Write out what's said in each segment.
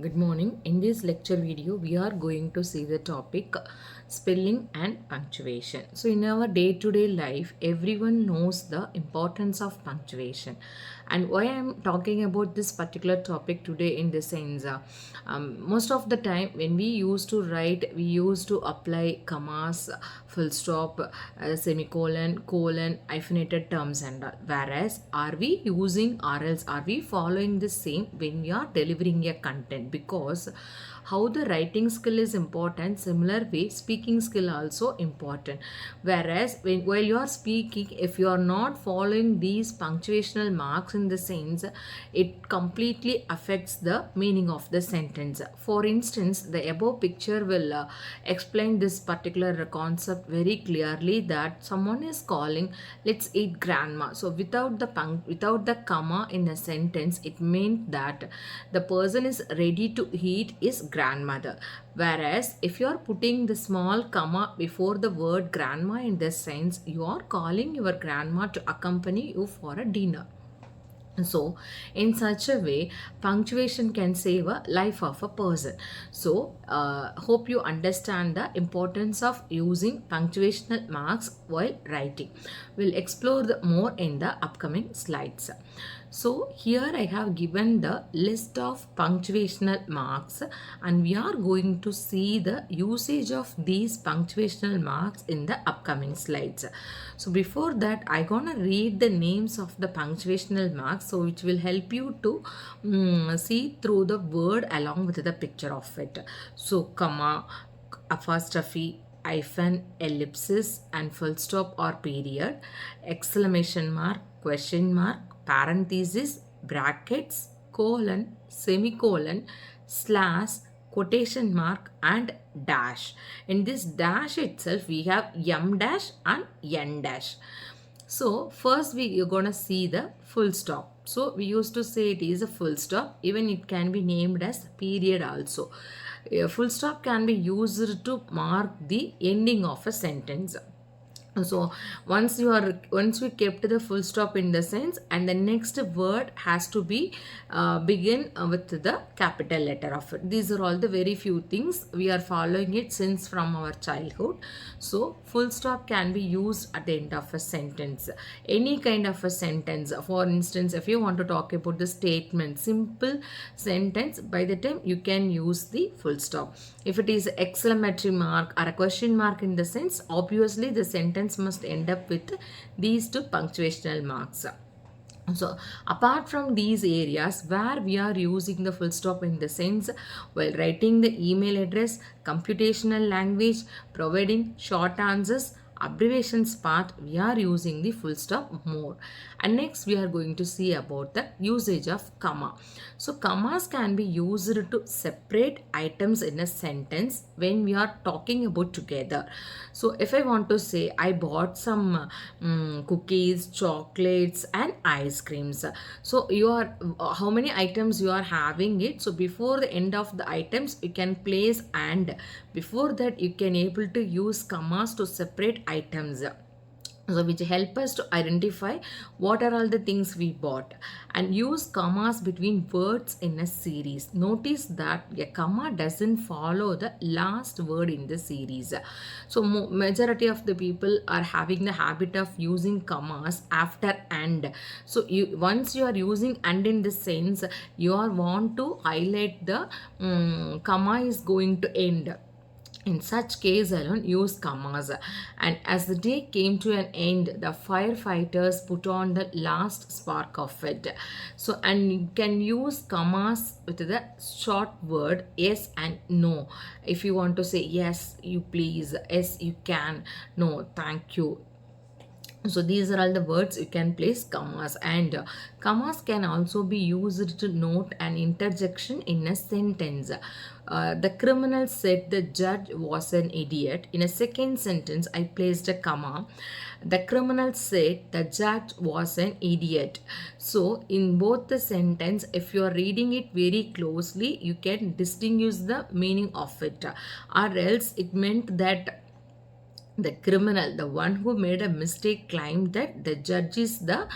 Good morning. In this lecture video, we are going to see the topic spelling and punctuation. So, in our day-to-day life, everyone knows the importance of punctuation. And why I'm talking about this particular topic today in the sense, most of the time when we used to write, we used to apply commas, full stop, semicolon, colon, hyphenated terms and all. Whereas, are we using or else are we following the same when we are delivering a content? Because how the writing skill is important, similar way speaking skill also important. Whereas while you are speaking, if you are not following these punctuational marks in the sense, it completely affects the meaning of the sentence. For instance, the above picture will explain this particular concept very clearly, that someone is calling, let's eat grandma. So without the comma in a sentence, it meant that the person is ready to eat is grandmother. Whereas if you are putting the small comma before the word grandma, in this sense, you are calling your grandma to accompany you for a dinner. So in such a way, punctuation can save a life of a person. So hope you understand the importance of using punctuational marks while writing. We'll explore more in the upcoming slides. So here I have given the list of punctuational marks, and we are going to see the usage of these punctuational marks in the upcoming slides. So before that, I gonna read the names of the punctuational marks, so which will help you to see through the word along with the picture of it. So comma, apostrophe, hyphen, ellipsis and full stop or period, exclamation mark, question mark, parenthesis, brackets, colon, semicolon, slash, quotation mark and dash. In this dash itself, we have m dash and n dash. So first you're gonna see the full stop. So we used to say it is a full stop. Even it can be named as period also. A full stop can be used to mark the ending of a sentence. So once we kept the full stop in the sense, and the next word has to be begin with the capital letter of it. These are all the very few things we are following it since from our childhood. So full stop can be used at the end of a sentence, any kind of a sentence. For instance, if you want to talk about the statement, simple sentence, by the time you can use the full stop. If it is exclamatory mark or a question mark in the sense, obviously the sentence must end up with these two punctuational marks. So apart from these areas where we are using the full stop in the sense, while writing the email address, computational language, providing short answers, abbreviations part, we are using the full stop more. And next we are going to see about the usage of comma. So commas can be used to separate items in a sentence when we are talking about together. So if I want to say I bought some cookies, chocolates and ice creams. So you are how many items you are having it. So before the end of the items, you can place and. Before that, you can able to use commas to separate items, so which help us to identify what are all the things we bought. And use commas between words in a series. Notice that a comma doesn't follow the last word in the series. So majority of the people are having the habit of using commas after and. So once you are using and in the sense, you are want to highlight the comma is going to end. In such case alone, use commas. And as the day came to an end, the firefighters put on the last spark of it. So, and you can use commas with the short word yes and no. If you want to say yes, you please, yes, you can, no, thank you. So these are all the words you can place commas, and commas can also be used to note an interjection in a sentence. The criminal said the judge was an idiot. In a second sentence, I placed a comma. The criminal said the judge was an idiot. So in both the sentence, if you are reading it very closely, you can distinguish the meaning of it. Or else it meant that the criminal, the one who made a mistake, claimed that the judge is the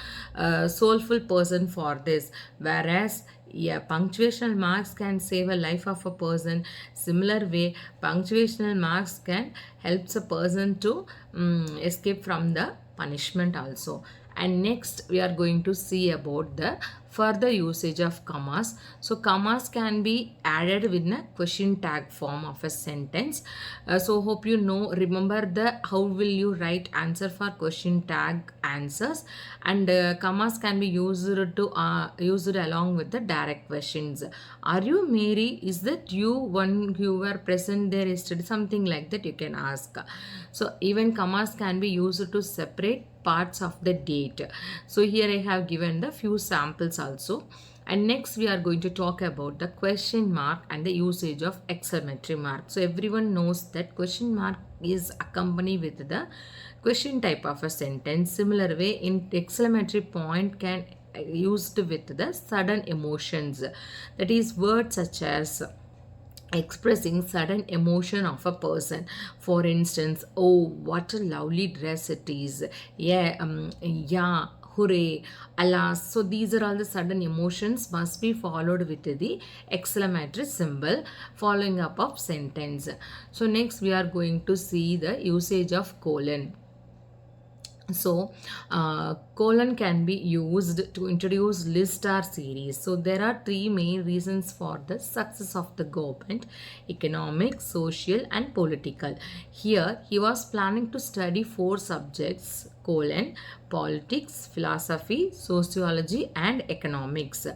soulful person for this. Whereas Yeah, punctuational marks can save a life of a person. Similar way, punctuational marks can helps a person to escape from the punishment also. And next we are going to see about the further usage of commas. So commas can be added within a question tag form of a sentence. So hope you know, remember the how will you write answer for question tag answers, and commas can be used along with the direct questions. Are you Mary? Is that you when you were present there yesterday? Something like that you can ask. So even commas can be used to separate parts of the date. So here I have given the few samples also. And next we are going to talk about the question mark and the usage of exclamatory mark. So everyone knows that question mark is accompanied with the question type of a sentence. Similar way, in exclamatory point can used with the sudden emotions, that is words such as expressing sudden emotion of a person. For instance, oh what a lovely dress it is, yeah, yeah, hooray, alas. So these are all the sudden emotions must be followed with the exclamatory symbol following up of sentence. So next we are going to see the usage of colon. So colon can be used to introduce list or series. So there are three main reasons for the success of the government: economic, social and political. Here he was planning to study 4 subjects: colon, politics, philosophy, sociology and economics,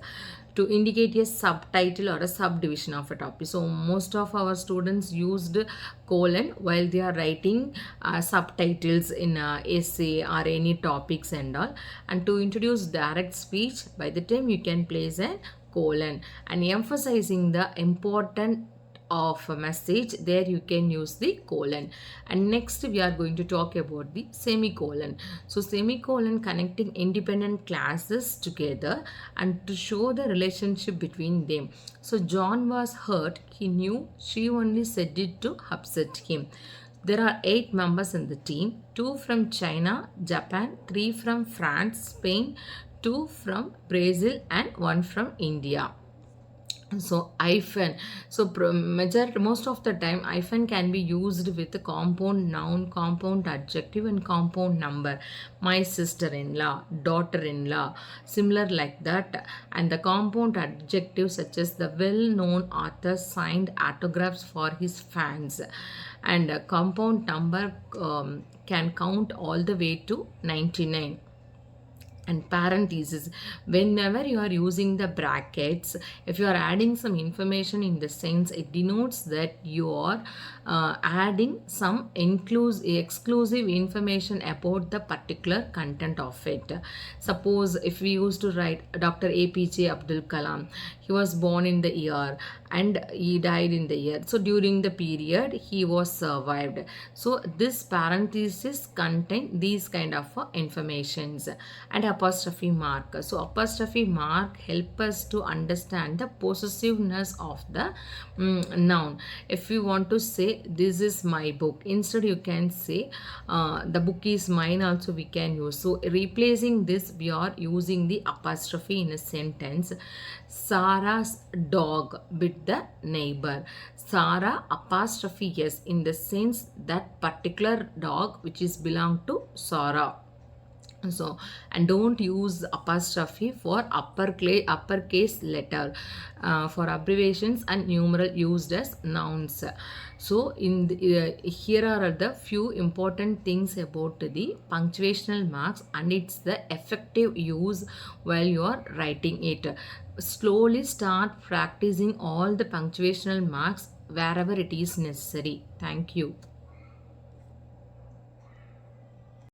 to indicate a subtitle or a subdivision of a topic. So most of our students used colon while they are writing subtitles in essay or any topics and all. And to introduce direct speech, by the time you can place a colon, and emphasizing the important of a message, there you can use the colon. And next we are going to talk about the semicolon. So semicolon connecting independent classes together and to show the relationship between them. So John was hurt, he knew she only said it to upset him. There are 8 members in the team: 2 from China, Japan, 3 from France, Spain, 2 from Brazil and 1 from India. So hyphen, so most of the time hyphen can be used with the compound noun, compound adjective and compound number. My sister-in-law, daughter-in-law, similar like that. And the compound adjective such as the well-known author signed autographs for his fans. And a compound number can count all the way to 99. And parentheses, whenever you are using the brackets, if you are adding some information in the sense, it denotes that you are adding some exclusive information about the particular content of it. Suppose if we used to write Dr. APJ Abdul Kalam, he was born in the year and he died in the year, so during the period he was survived. So this parenthesis contain these kind of informations. And apostrophe mark, so apostrophe mark help us to understand the possessiveness of the noun. If you want to say this is my book, instead you can say the book is mine also we can use. So replacing this, we are using the apostrophe in a sentence. Sarah's dog bit the neighbor. Sarah apostrophe yes, in the sense that particular dog which is belong to Sarah. So, and don't use apostrophe for uppercase letter for abbreviations and numeral used as nouns. So in the, here are the few important things about the punctuational marks and it's the effective use while you are writing it. Slowly start practicing all the punctuational marks wherever it is necessary. Thank you.